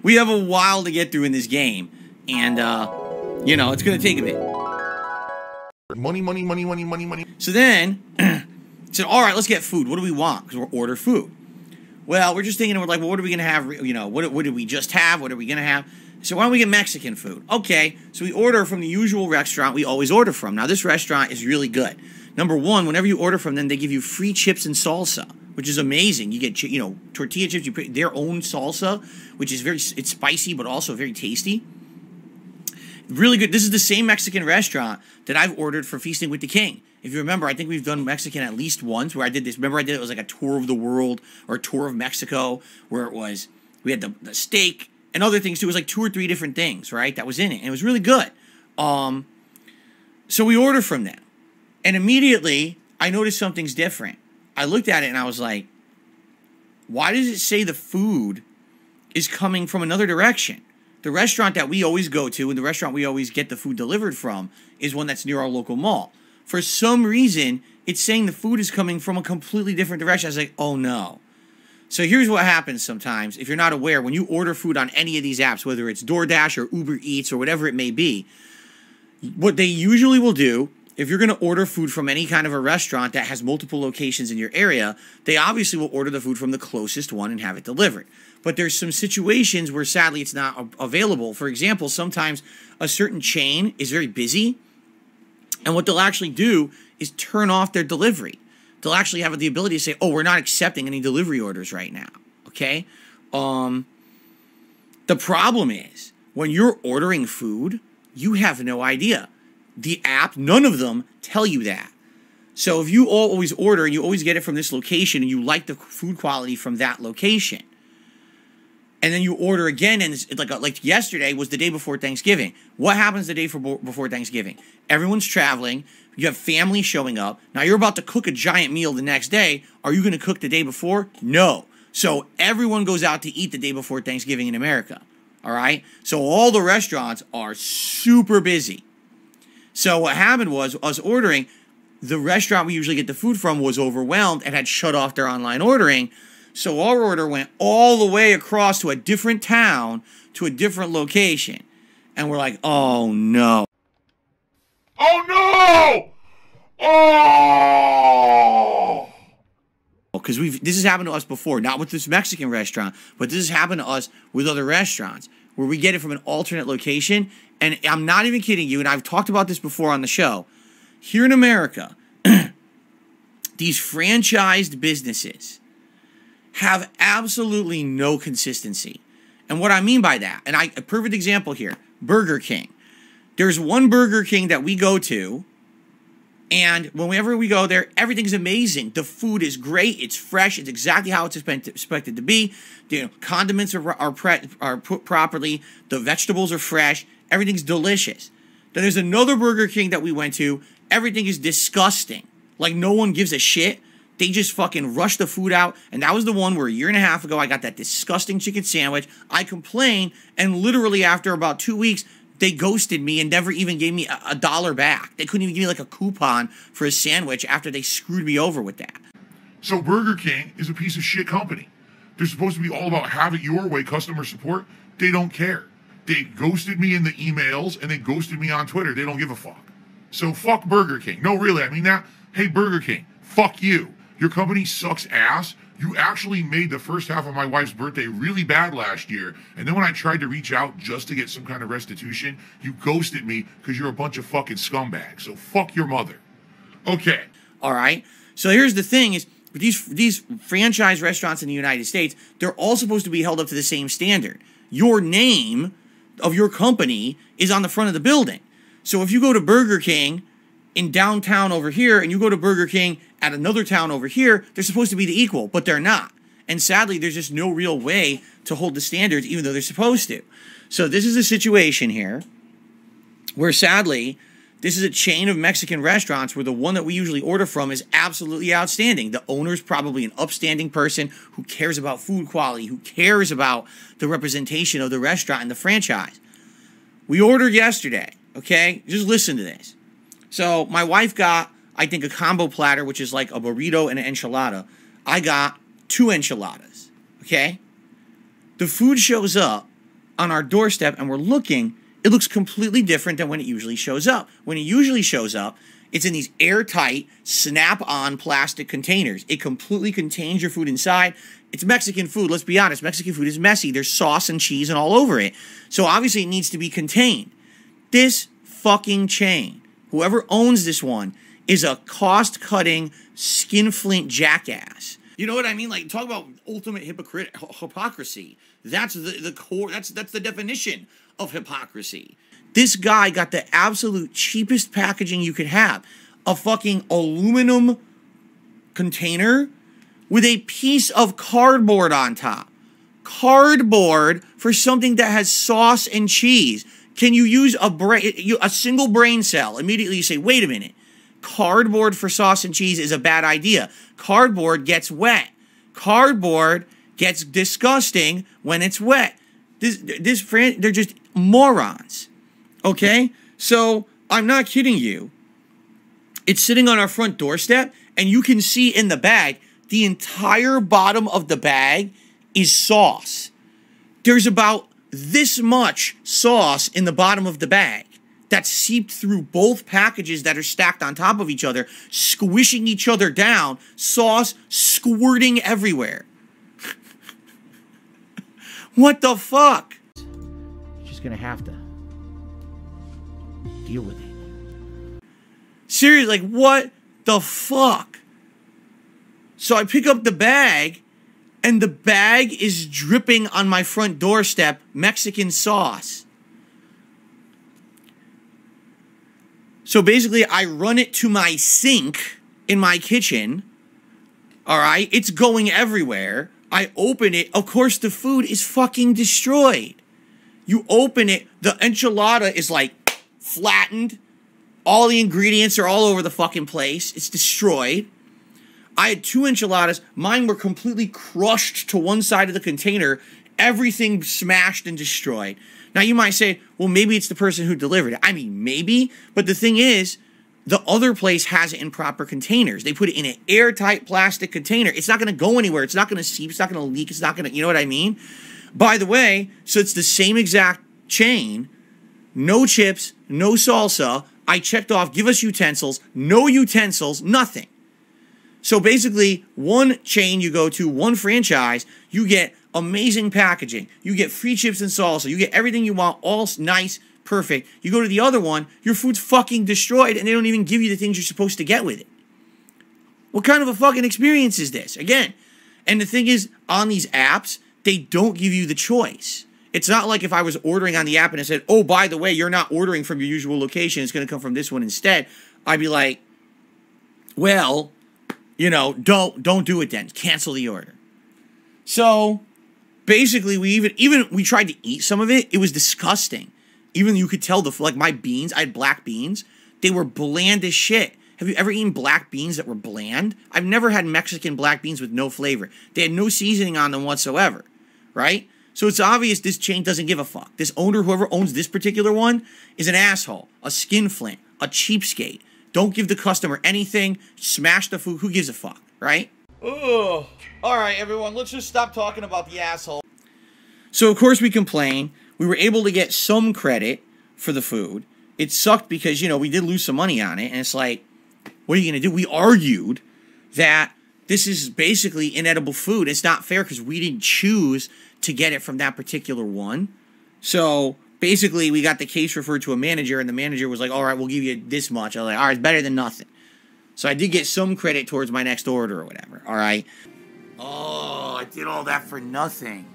we have a while to get through in this game. And, you know, it's going to take a bit. Money, money, money, money, money, money. So then, said, all right, let's get food. What do we want? Because we'll order food. Well, we're just thinking, we're like, well, what are we going to have? You know, what did we just have? What are we going to have? So why don't we get Mexican food? Okay, so we order from the usual restaurant we always order from. Now, this restaurant is really good. Number one, whenever you order from them, they give you free chips and salsa, which is amazing. You get, you know, tortilla chips, you put their own salsa, which is it's spicy, but also very tasty. Really good. This is the same Mexican restaurant that I've ordered for Feasting with the King. If you remember, I think we've done Mexican at least once where I did this. Remember it was like a tour of the world or a tour of Mexico where it was, we had the steak and other things too. It was like 2 or 3 different things, right? That was in it. And it was really good. So we order from them. And immediately, I noticed something's different. I looked at it and I was like, why does it say the food is coming from another direction? The restaurant that we always go to and the restaurant we always get the food delivered from is one that's near our local mall. For some reason, it's saying the food is coming from a completely different direction. I was like, oh no. So here's what happens sometimes. If you're not aware, when you order food on any of these apps, whether it's DoorDash or Uber Eats or whatever it may be, what they usually will do, if you're going to order food from any kind of a restaurant that has multiple locations in your area, they obviously will order the food from the closest one and have it delivered. But there's some situations where sadly it's not available. For example, sometimes a certain chain is very busy, and what they'll actually do is turn off their delivery. They'll actually have the ability to say, oh, we're not accepting any delivery orders right now, okay? The problem is, when you're ordering food, you have no idea. The app, none of them tell you that. So if you always order and you always get it from this location and you like the food quality from that location, and then you order again, and it's like yesterday was the day before Thanksgiving. What happens the day before Thanksgiving? Everyone's traveling. You have family showing up. Now you're about to cook a giant meal the next day. Are you going to cook the day before? No. So everyone goes out to eat the day before Thanksgiving in America. All right? So all the restaurants are super busy. So what happened was us ordering, the restaurant we usually get the food from was overwhelmed and had shut off their online ordering. So our order went all the way across to a different town, to a different location. And we're like, oh no. Oh no! Oh! Because this has happened to us before, not with this Mexican restaurant, but this has happened to us with other restaurants where we get it from an alternate location. And I'm not even kidding you, and I've talked about this before on the show. Here in America, these franchised businesses have absolutely no consistency. And what I mean by that, and a perfect example here, Burger King. There's one Burger King that we go to, and whenever we go there, everything's amazing. The food is great. It's fresh. It's exactly how it's expected to be. The condiments are put properly. The vegetables are fresh. Everything's delicious. Then there's another Burger King that we went to. Everything is disgusting. Like no one gives a shit. They just fucking rush the food out. And that was the one where a year and a half ago, I got that disgusting chicken sandwich. I complained, and literally after about 2 weeks, they ghosted me and never even gave me a $1 back. They couldn't even give me like a coupon for a sandwich after they screwed me over with that. So Burger King is a piece of shit company. They're supposed to be all about have it your way customer support. They don't care. They ghosted me in the emails and they ghosted me on Twitter. They don't give a fuck. So fuck Burger King. No, really, I mean that. Hey, Burger King, fuck you. Your company sucks ass. You actually made the first half of my wife's birthday really bad last year. And then when I tried to reach out just to get some kind of restitution, you ghosted me because you're a bunch of fucking scumbags. So fuck your mother. Okay. All right. So here's the thing is, these franchise restaurants in the United States, they're all supposed to be held up to the same standard. Your name of your company is on the front of the building. So if you go to Burger King in downtown over here and you go to Burger King at another town over here, they're supposed to be the equal, but they're not. And sadly, there's just no real way to hold the standards, even though they're supposed to. So this is a situation here where sadly, this is a chain of Mexican restaurants where the one that we usually order from is absolutely outstanding. The owner's probably an upstanding person who cares about food quality, who cares about the representation of the restaurant and the franchise. We ordered yesterday, okay? Just listen to this. So my wife got, I think, a combo platter, which is like a burrito and an enchilada. I got 2 enchiladas, okay? The food shows up. on our doorstep and we're looking, it looks completely different than when it usually shows up. When it usually shows up, it's in these airtight, snap-on plastic containers. It completely contains your food inside. It's Mexican food, let's be honest. Mexican food is messy. There's sauce and cheese and all over it. So obviously it needs to be contained. This fucking chain, whoever owns this one, is a cost-cutting, skinflint jackass. You know what I mean? Like, talk about ultimate hypocrisy. That's the core, that's the definition of hypocrisy. This guy got the absolute cheapest packaging you could have. A fucking aluminum container with a piece of cardboard on top. Cardboard for something that has sauce and cheese. Can you use a single brain cell? Immediately you say, wait a minute. Cardboard for sauce and cheese is a bad idea. Cardboard gets wet. Cardboard gets disgusting when it's wet. They're just morons. Okay? So, I'm not kidding you. It's sitting on our front doorstep, and you can see in the bag, the entire bottom of the bag is sauce. There's about this much sauce in the bottom of the bag that's seeped through both packages that are stacked on top of each other, squishing each other down, sauce squirting everywhere. What the fuck? You're just gonna have to deal with it. Seriously, like, what the fuck? So I pick up the bag, and the bag is dripping on my front doorstep Mexican sauce. So basically, I run it to my sink in my kitchen. All right? It's going everywhere. I open it. Of course, the food is fucking destroyed. You open it, the enchilada is like flattened. All the ingredients are all over the fucking place. It's destroyed. I had 2 enchiladas. Mine were completely crushed to one side of the container. Everything smashed and destroyed. Now, you might say, well, maybe it's the person who delivered it. I mean, maybe. But the thing is, the other place has it in proper containers. They put it in an airtight plastic container. It's not going to go anywhere. It's not going to seep. It's not going to leak. It's not going to, you know what I mean? By the way, so it's the same exact chain. No chips, no salsa. I checked off, give us utensils. No utensils, nothing. So basically, one chain you go to, one franchise, you get amazing packaging. You get free chips and salsa. You get everything you want, all nice, perfect. You go to the other one, your food's fucking destroyed, and they don't even give you the things you're supposed to get with it. What kind of a fucking experience is this? Again, and the thing is, on these apps, they don't give you the choice. It's not like if I was ordering on the app and it said, oh, by the way, you're not ordering from your usual location. It's going to come from this one instead. I'd be like, well, you know, don't do it then. Cancel the order. So basically, we tried to eat some of it. It was disgusting. Even you could tell like my beans, I had black beans. They were bland as shit. Have you ever eaten black beans that were bland? I've never had Mexican black beans with no flavor. They had no seasoning on them whatsoever, right? So it's obvious this chain doesn't give a fuck. This owner, whoever owns this particular one, is an asshole, a skinflint, a cheapskate. Don't give the customer anything. Smash the food. Who gives a fuck, right? Ugh. All right, everyone, let's just stop talking about the asshole. So, of course, we complain. We were able to get some credit for the food. It sucked because, you know, we did lose some money on it. And it's like, what are you going to do? We argued that this is basically inedible food. It's not fair because we didn't choose to get it from that particular one. So basically, we got the case referred to a manager, and the manager was like, all right, we'll give you this much. I was like, all right, it's better than nothing. So I did get some credit towards my next order or whatever, all right? Oh, I did all that for nothing.